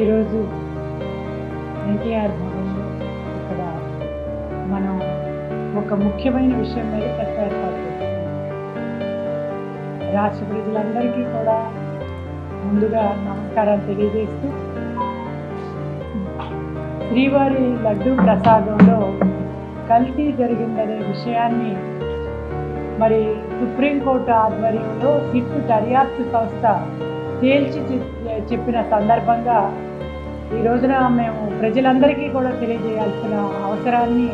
ఈరోజు ఎన్టీఆర్ భవన్లో ఇక్కడ మనం ఒక ముఖ్యమైన విషయం మీద చర్చ ఏర్పాటు చేస్తున్నాం. రాష్ట్ర ప్రజలందరికీ కూడా ముందుగా నమస్కారాలు తెలియజేస్తూ, శ్రీవారి లడ్డూ ప్రసాదంలో కల్తీ జరిగిందనే విషయాన్ని మరి సుప్రీంకోర్టు ఆధ్వర్యంలో సిట్ దర్యాప్తు సంస్థ తేల్చి చెప్పిన సందర్భంగా ఈ రోజున మేము ప్రజలందరికీ కూడా తెలియజేయాల్సిన అవసరాన్ని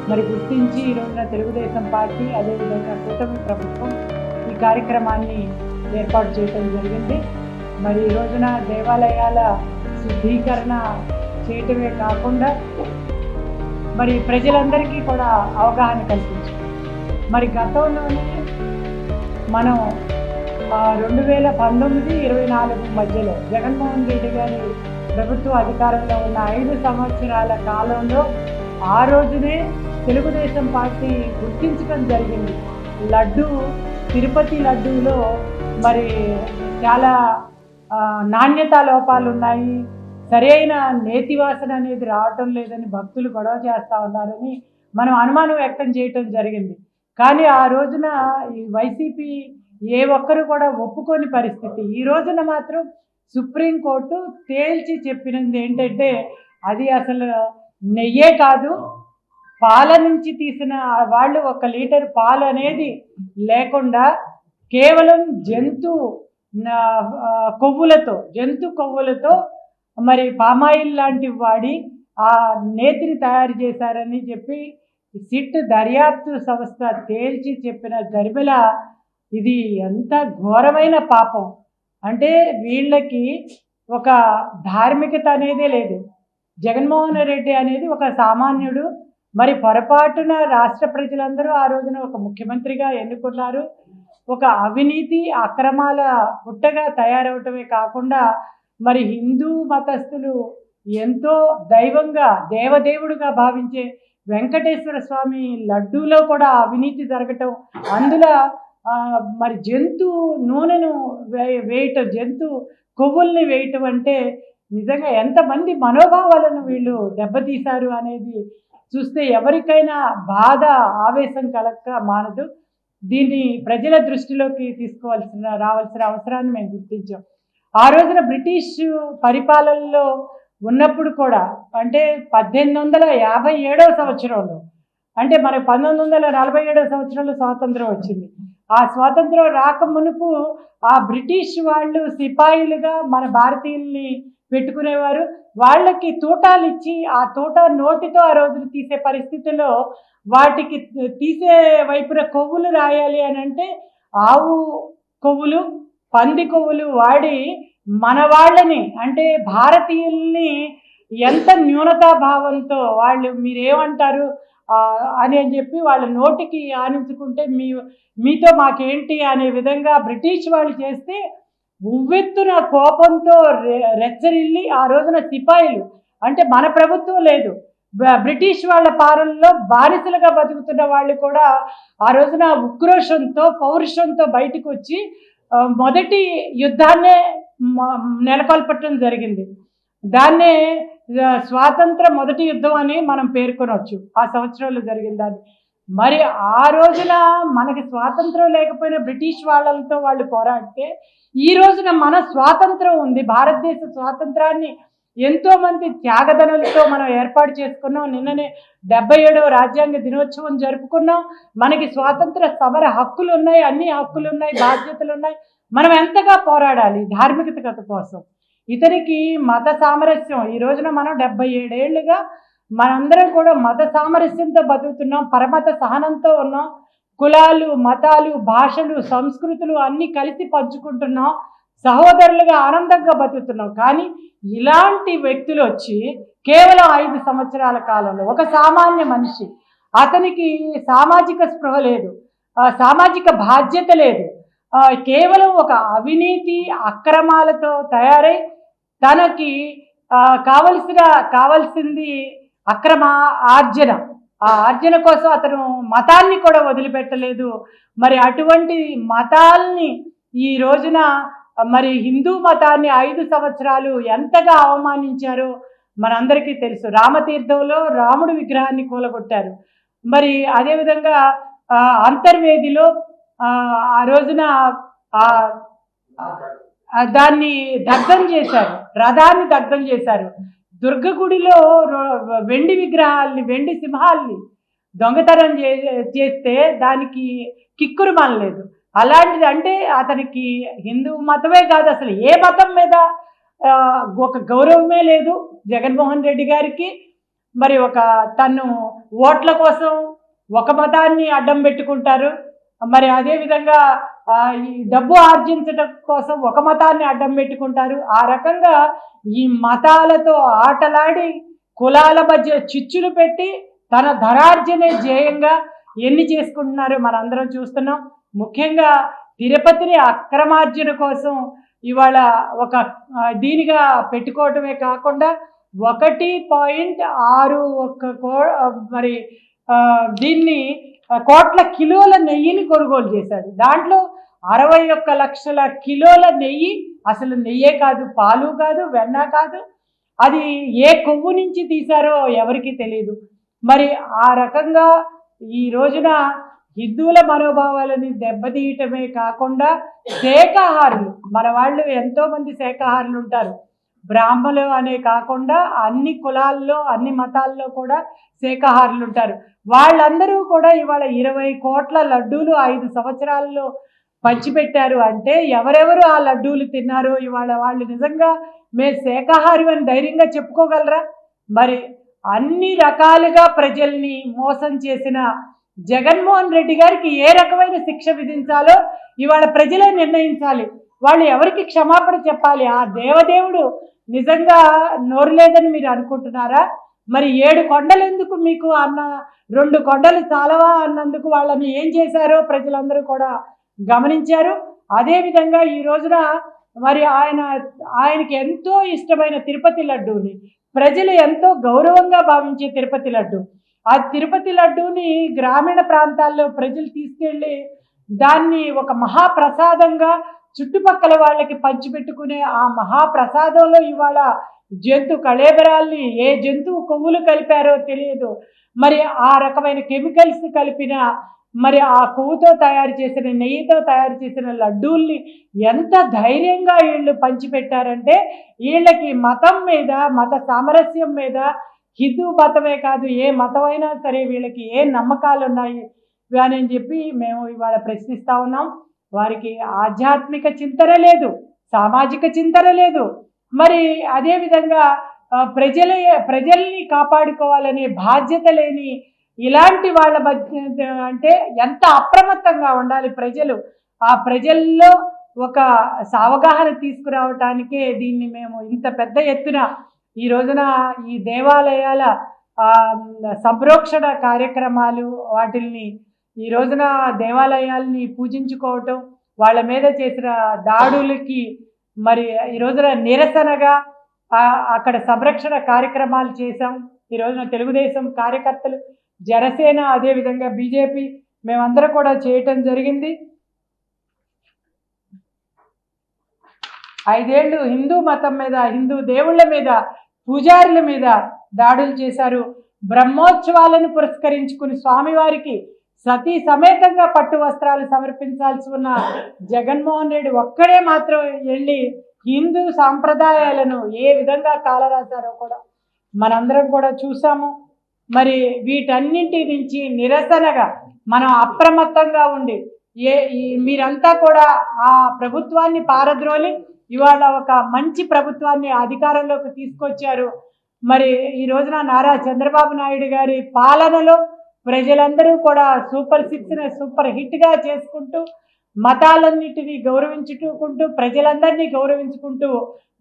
మరి గుర్తించి ఈ రోజున తెలుగుదేశం పార్టీ అదేవిధంగా కూటమి ప్రభుత్వం ఈ కార్యక్రమాన్ని ఏర్పాటు చేయడం జరిగింది. మరి ఈ రోజున దేవాలయాల శుద్ధీకరణ చేయటమే కాకుండా మరి ప్రజలందరికీ కూడా అవగాహన కల్పించారు. మరి గతంలోనే మనం 2019-24 మధ్యలో జగన్మోహన్ రెడ్డి గారి ప్రభుత్వ అధికారంలో ఉన్న 5 సంవత్సరాల కాలంలో ఆ రోజునే తెలుగుదేశం పార్టీ గుర్తించడం జరిగింది. తిరుపతి లడ్డూలో మరి చాలా నాణ్యతా లోపాలు ఉన్నాయి, సరైన నేతి వాసన అనేది రావటం లేదని భక్తులు గొడవ చేస్తూ ఉన్నారని మనం అనుమానం వ్యక్తం చేయటం జరిగింది. కానీ ఆ రోజున ఈ వైసీపీ ఏ ఒక్కరు కూడా ఒప్పుకోని పరిస్థితి. ఈ రోజున మాత్రం సుప్రీంకోర్టు తేల్చి చెప్పినది ఏంటంటే అది అసలు నెయ్యే కాదు, పాల నుంచి తీసిన వాళ్ళు 1 లీటర్ పాలు అనేది లేకుండా కేవలం జంతు కొవ్వులతో మరి పామాయిల్ లాంటివి వాడి ఆ నేతిని తయారు చేశారని చెప్పి సిట్ దర్యాప్తు సంస్థ తేల్చి చెప్పిన గరిబెల ఇది ఎంత ఘోరమైన పాపం అంటే వీళ్ళకి ఒక ధార్మికత అనేదే లేదు. జగన్మోహన్ రెడ్డి అనేది ఒక సామాన్యుడు. మరి పొరపాటున రాష్ట్ర ప్రజలందరూ ఆ రోజున ఒక ముఖ్యమంత్రిగా ఎన్నుకున్నారు. ఒక అవినీతి అక్రమాల పుట్టగా తయారవటమే కాకుండా మరి హిందూ మతస్థులు ఎంతో దైవంగా దేవదేవుడుగా భావించే వెంకటేశ్వర స్వామి లడ్డూలో కూడా అవినీతి జరగటం, అందులో మరి జంతు నూనెను వేయటం, జంతు కొవ్వుల్ని వేయటం అంటే నిజంగా ఎంతమంది మనోభావాలను వీళ్ళు దెబ్బతీశారు అనేది చూస్తే ఎవరికైనా బాధ ఆవేశం కలక్క మానదు. దీన్ని ప్రజల దృష్టిలోకి రావాల్సిన అవసరాన్ని మేము గుర్తించాం. ఆ రోజున బ్రిటిష్ పరిపాలనలో ఉన్నప్పుడు కూడా అంటే 1857 సంవత్సరంలో అంటే మనకు 1947 సంవత్సరంలో స్వాతంత్రం వచ్చింది. ఆ స్వాతంత్రం రాక మునుపు ఆ బ్రిటిష్ వాళ్ళు సిపాయిలుగా మన భారతీయుల్ని పెట్టుకునేవారు. వాళ్ళకి తూటాలు ఇచ్చి ఆ తూట నోటితో ఆ రోజున తీసే పరిస్థితుల్లో వాటికి తీసే వైపున కొవ్వులు రాయాలి అని అంటే ఆవు కొవ్వులు, పంది కొవ్వులు వాడి మన వాళ్ళని అంటే భారతీయుల్ని ఎంత న్యూనతా భావంతో వాళ్ళు మీరేమంటారు అని చెప్పి వాళ్ళ నోటికి ఆనించుకుంటే మీతో మాకేంటి అనే విధంగా బ్రిటిష్ వాళ్ళు చేస్తే ఉవ్వెత్తున కోపంతో రెచ్చరిల్లి ఆ రోజున సిపాయిలు అంటే మన ప్రభుత్వం లేదు, బ్రిటిష్ వాళ్ళ పాలనలో బానిసలుగా బతుకుతున్న వాళ్ళు కూడా ఆ రోజున ఉక్రోషంతో పౌరుషంతో బయటకు వచ్చి మొదటి యుద్ధాన్నే నెలకొల్పటం జరిగింది. దాన్నే స్వాతంత్ర మొదటి యుద్ధం అని మనం పేర్కొనవచ్చు ఆ సంవత్సరంలో జరిగిన దాన్ని. మరి ఆ రోజున మనకి స్వాతంత్రం లేకపోయినా బ్రిటిష్ వాళ్ళతో వాళ్ళు పోరాడితే ఈ రోజున మన స్వాతంత్రం ఉంది. భారతదేశ స్వాతంత్రాన్ని ఎంతోమంది త్యాగదనులతో మనం ఏర్పాటు చేసుకున్నాం. నిన్ననే 77వ రాజ్యాంగ దినోత్సవం జరుపుకున్నాం. మనకి స్వాతంత్ర సమర హక్కులు ఉన్నాయి, అన్ని హక్కులు ఉన్నాయి, బాధ్యతలు ఉన్నాయి. మనం ఎంతగా పోరాడాలి ధార్మికత కోసం. ఇతనికి మత సామరస్యం ఈ రోజున మనం 77 ఏళ్ళుగా మనందరం కూడా మత సామరస్యంతో బతుకుతున్నాం, పరమత సహనంతో ఉన్నాం. కులాలు, మతాలు, భాషలు, సంస్కృతులు అన్నీ కలిసి పంచుకుంటున్నాం, సహోదరులుగా ఆనందంగా బతుకుతున్నాం. కానీ ఇలాంటి వ్యక్తులు వచ్చి కేవలం 5 సంవత్సరాల కాలంలో ఒక సామాన్య మనిషి, అతనికి సామాజిక స్పృహ లేదు, సామాజిక బాధ్యత లేదు, కేవలం ఒక అవినీతి అక్రమాలతో తయారై తనకి కావలసింది అక్రమ ఆర్జన, ఆ ఆర్జన కోసం అతను మతాన్ని కూడా వదిలిపెట్టలేదు. మరి అటువంటి మతాల్ని ఈ రోజున మరి హిందూ మతాన్ని 5 సంవత్సరాలు ఎంతగా అవమానించారో మనందరికీ తెలుసు. రామతీర్థంలో రాముడి విగ్రహాన్ని కూలగొట్టారు. మరి అదేవిధంగా అంతర్వేదిలో ఆ రోజున దాన్ని దగ్ధం చేశారు, రథాన్ని దగ్ధం చేశారు. దుర్గగుడిలో వెండి విగ్రహాల్ని, వెండి సింహాల్ని దొంగతనం చేస్తే దానికి కిక్కురు మనలేదు. అలాంటిది అంటే అతనికి హిందూ మతమే కాదు, అసలు ఏ మతం మీద ఒక గౌరవమే లేదు జగన్మోహన్ రెడ్డి గారికి. మరి తను ఓట్ల కోసం ఒక మతాన్ని అడ్డం పెట్టుకుంటారు, మరి అదేవిధంగా ఈ డబ్బు ఆర్జించడం కోసం ఒక మతాన్ని అడ్డం పెట్టుకుంటారు. ఆ రకంగా ఈ మతాలతో ఆటలాడి కులాల మధ్య చిచ్చులు పెట్టి తన ధనార్జనే ధ్యేయంగా ఎన్ని చేసుకుంటున్నారో మనందరం చూస్తున్నాం. ముఖ్యంగా తిరుపతిని అక్రమార్జన కోసం ఇవాళ దీనిగా పెట్టుకోవటమే కాకుండా 1.61 మరి దీన్ని కోట్ల కిలోల నెయ్యిని కొనుగోలు చేశాడు. దాంట్లో 61 లక్షల కిలోల నెయ్యి అసలు నెయ్యే కాదు, పాలు కాదు, వెన్న కాదు, అది ఏ కొవ్వు నుంచి తీశారో ఎవరికి తెలియదు. మరి ఆ రకంగా ఈ రోజున హిందువుల మనోభావాలని దెబ్బతీయటమే కాకుండా శాఖాహారులు, మన వాళ్ళు ఎంతోమంది శాఖాహారులు ఉంటారు, బ్రాహ్మణులు అనే కాకుండా అన్ని కులాల్లో అన్ని మతాల్లో కూడా శాఖాహారులు ఉంటారు. వాళ్ళందరూ కూడా ఇవాళ 20 కోట్ల లడ్డూలు 5 సంవత్సరాల్లో పంచిపెట్టారు. అంటే ఎవరెవరు ఆ లడ్డూలు తిన్నారో ఇవాళ వాళ్ళు నిజంగా మేము శాఖాహారం అని ధైర్యంగా చెప్పుకోగలరా? మరి అన్ని రకాలుగా ప్రజల్ని మోసం చేసిన జగన్మోహన్ రెడ్డి గారికి ఏ రకమైన శిక్ష విధించాలో ఇవాళ ప్రజలే నిర్ణయించాలి. వాళ్ళు ఎవరికి క్షమాపణ చెప్పాలి? ఆ దేవదేవుడు నిజంగా నోరు లేదని మీరు అనుకుంటున్నారా? మరి 7 కొండలు ఎందుకు మీకు అన్న, 2 కొండలు చాలవా అన్నందుకు వాళ్ళని ఏం చేశారో ప్రజలందరూ కూడా గమనించారు. అదేవిధంగా ఈ రోజున మరి ఆయనకి ఎంతో ఇష్టమైన తిరుపతి లడ్డూని, ప్రజలు ఎంతో గౌరవంగా భావించే తిరుపతి లడ్డు, ఆ తిరుపతి లడ్డూని గ్రామీణ ప్రాంతాల్లో ప్రజలు తీసుకెళ్ళి దాన్ని ఒక మహాప్రసాదంగా చుట్టుపక్కల వాళ్ళకి పంచిపెట్టుకునే ఆ మహాప్రసాదంలో ఇవాళ జంతు కళేబరాల్ని, ఏ జంతువు కొవ్వులు కలిపారో తెలియదు, మరి ఆ రకమైన కెమికల్స్ కలిపిన మరి ఆ కొవ్వుతో తయారు చేసిన, నెయ్యితో తయారు చేసిన లడ్డూల్ని ఎంత ధైర్యంగా వీళ్ళు పంచిపెట్టారంటే వీళ్ళకి మతం మీద, మత సామరస్యం మీద, హిందూ మతమే కాదు ఏ మతమైనా సరే వీళ్ళకి ఏ నమ్మకాలు ఉన్నాయి అని చెప్పి మేము ఇవాళ ప్రశ్నిస్తూ ఉన్నాం. వారికి ఆధ్యాత్మిక చింతన లేదు, సామాజిక చింతన లేదు. మరి అదేవిధంగా ప్రజల్ని కాపాడుకోవాలనే బాధ్యత లేని ఇలాంటి వాళ్ళ మధ్య అంటే ఎంత అప్రమత్తంగా ఉండాలి ప్రజలు. ఆ ప్రజల్లో ఒక అవగాహన తీసుకురావటానికే దీన్ని మేము ఇంత పెద్ద ఎత్తున ఈ రోజున ఈ దేవాలయాల సంప్రోక్షణ కార్యక్రమాలు, వాటిల్ని ఈ రోజున దేవాలయాల్ని పూజించుకోవటం, వాళ్ళ మీద చేసిన దాడులకి మరి ఈ రోజున నిరసనగా అక్కడ సంరక్షణ కార్యక్రమాలు చేశాం. ఈ రోజున తెలుగుదేశం కార్యకర్తలు, జనసేన, అదేవిధంగా బీజేపీ మేమందరం కూడా చేయటం జరిగింది. 5 ఏళ్ళు హిందూ మతం మీద, హిందూ దేవుళ్ళ మీద, పూజారుల మీద దాడులు చేశారు. బ్రహ్మోత్సవాలను పురస్కరించుకుని స్వామివారికి సతీ సమేతంగా పట్టు వస్త్రాలు సమర్పించాల్సి ఉన్న జగన్మోహన్ రెడ్డి ఒక్కడే మాత్రం వెళ్ళి హిందూ సాంప్రదాయాలను ఏ విధంగా కాలరాశారో కూడా మనందరం కూడా చూసాము. మరి వీటన్నింటి నుంచి నిరసనగా మనం అప్రమత్తంగా ఉండి మీరంతా కూడా ఆ ప్రభుత్వాన్ని పారద్రోలి ఇవాళ ఒక మంచి ప్రభుత్వాన్ని అధికారంలోకి తీసుకొచ్చారు. మరి ఈ రోజున నారా చంద్రబాబు నాయుడు గారి పాలనలో ప్రజలందరూ కూడా సూపర్ 6ని సూపర్ హిట్గా చేసుకుంటూ, మతాలన్నిటినీ గౌరవించుకుంటూ, ప్రజలందరినీ గౌరవించుకుంటూ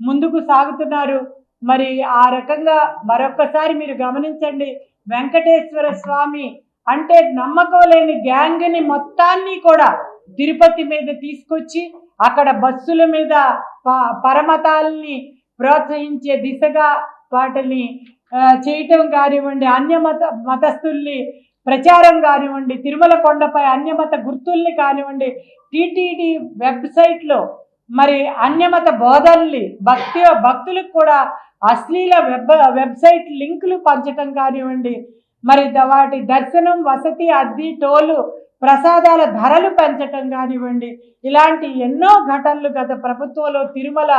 ముందుకు సాగుతున్నారు. మరి ఆ రకంగా మరొక్కసారి మీరు గమనించండి, వెంకటేశ్వర స్వామి అంటే నమ్మకం లేని గ్యాంగ్ని మొత్తాన్ని కూడా తిరుపతి మీద తీసుకొచ్చి అక్కడ బస్సుల మీద పరమతాల్ని ప్రోత్సహించే దిశగా వాటిని చేయటం కానివ్వండి, మతస్థుల్ని ప్రచారం కానివ్వండి, తిరుమల కొండపై అన్యమత గుర్తుల్ని కానివ్వండి, టీటీడీ వెబ్సైట్లో మరి అన్యమత బోధనల్ని భక్తులకు కూడా అశ్లీల వెబ్సైట్ లింకులు పంచటం కానివ్వండి, మరి వాటి దర్శనం, వసతి, అద్దె, టోలు, ప్రసాదాల ధరలు పెంచటం కానివ్వండి, ఇలాంటి ఎన్నో ఘటనలు గత ప్రభుత్వంలో తిరుమల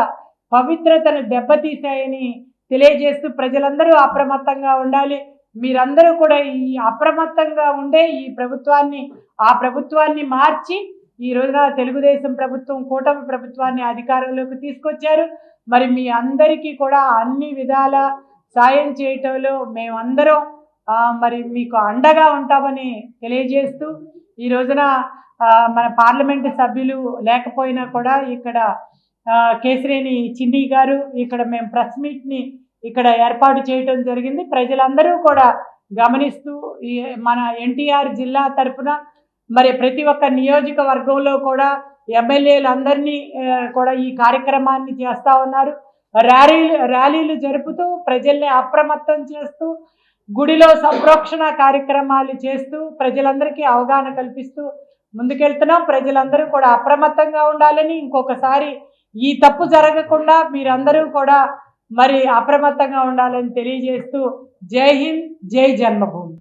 పవిత్రతను దెబ్బతీశాయని తెలియజేస్తూ ప్రజలందరూ అప్రమత్తంగా ఉండాలి. మీరందరూ కూడా ఈ అప్రమత్తంగా ఉండే ఆ ప్రభుత్వాన్ని మార్చి ఈ రోజున తెలుగుదేశం ప్రభుత్వం, కూటమి ప్రభుత్వాన్ని అధికారంలోకి తీసుకొచ్చారు. మరి మీ అందరికీ కూడా అన్ని విధాల సాయం చేయటంలో మేమందరం మరి మీకు అండగా ఉంటామని తెలియజేస్తూ ఈ రోజున మన పార్లమెంటు సభ్యులు లేకపోయినా కూడా ఇక్కడ కేశినేని చిన్ని గారు ఇక్కడ మేము ప్రెస్ మీట్ని ఇక్కడ ఏర్పాటు చేయటం జరిగింది. ప్రజలందరూ కూడా గమనిస్తూ మన ఎన్టీఆర్ జిల్లా తరఫున మరి ప్రతి ఒక్క నియోజకవర్గంలో కూడా ఎమ్మెల్యేలందరినీ కూడా ఈ కార్యక్రమాన్ని చేస్తూ ఉన్నారు. ర్యాలీలు జరుపుతూ ప్రజల్ని అప్రమత్తం చేస్తూ గుడిలో సంప్రోక్షణ కార్యక్రమాలు చేస్తూ ప్రజలందరికీ అవగాహన కల్పిస్తూ ముందుకెళ్తున్నాం. ప్రజలందరూ కూడా అప్రమత్తంగా ఉండాలని, ఇంకొకసారి ఈ తప్పు జరగకుండా మీరందరూ కూడా మరి అప్రమత్తంగా ఉండాలని తెలియజేస్తూ జై హింద్, జై జన్మభూమి.